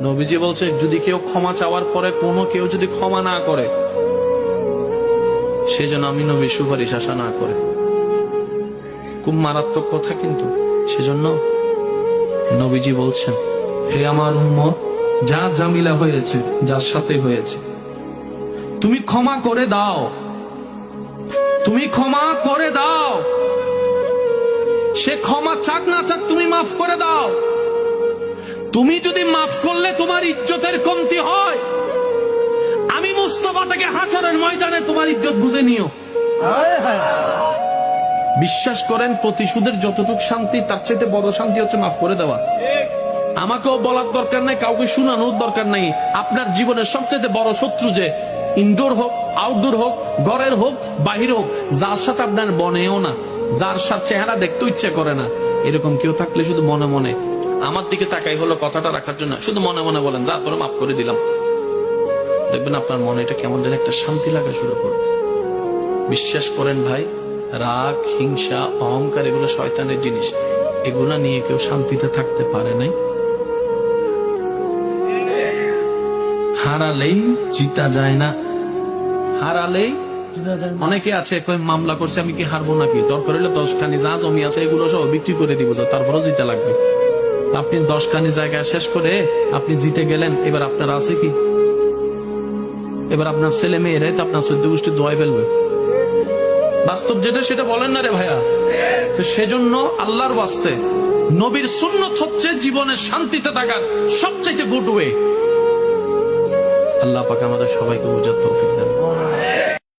নবীজি বলছে যদি কেউ ক্ষমা চাওয়ার পরে কোনো কেউ যদি ক্ষমা না করে, সেজন্য আমি নবীর সুপারিশ আশা না করে। খুব মারাত্মক কথা কিন্তু। সেজন্য নবীজি বলছেন, হে আমার উম্মত, যা জামিলা হয়েছে, যার সাথে হয়েছে, তুমি ক্ষমা করে দাও, তুমি ক্ষমা করে দাও। সে ক্ষমা চাক না চাক, তুমি মাফ করে দাও। তুমি যদি মাফ করলে তোমার ইজ্জতের কমতি হয়, আমি মুস্তাফা থেকে হাসরের ময়দানে তোমার ইজ্জত বুঝে নিও। বিশ্বাস করেন, প্রতিশোধের যতটুকু শান্তি, তার চাইতে বড় শান্তি হচ্ছে মাফ করে দেওয়া। আমাকেও বলার দরকার নাই, কাউকে শোনানোর দরকার নাই। আপনার জীবনের সবচেয়ে বড় শত্রু যে ইনডোর হোক, আউটডোর হোক, ঘরের হোক, বাহির হোক, যার সাথে আপনার বনেও না, যার সাথে চেহারা দেখতে ইচ্ছে করে না, এরকম কেউ থাকলে শুধু মনে মনে আমার দিকে তাকাই হলো কথাটা রাখার জন্য, শুধু মনে মনে বলেন, যা তোরে মাফ করে দিলাম। দেখবেন আপনার মনে এটা কেমন যেন একটা শান্তি লাগা শুরু করবে। বিশ্বাস করেন ভাই, রাগ, হিংসা, অহংকার এগুলো শয়তানের জিনিস। এগুলা নিয়ে কেউ শান্তিতে থাকতে পারে নাই। হারালেই জিতা যায় না, হারালেই অনেকে আছে কই মামলা করছে, আমি কি হারবো নাকি? দরকার হলে 10 খানি যা জমি আছে এগুলো সব বিক্রি করে দিব, তারপরও জিতে লাগবে। আপনি 10 খানি জায়গা শেষ করে আপনি জিতে গেলেন, এবার আপনার আছে কি? এবার আপনার ছেলে মেয়েরাই তো আপনার 14 গোষ্ঠী দোয়াই ফেলবে। বাস্তব যেটা সেটা বলেন না রে ভাইয়া। তো সেজন্য আল্লাহর ওয়াস্তে নবীর সুন্নত হচ্ছে জীবনের শান্তিতে থাকার সবচেয়ে গুড ওয়ে। আল্লাহ পাক আমাদের সবাইকে বুঝার তৌফিক দেন।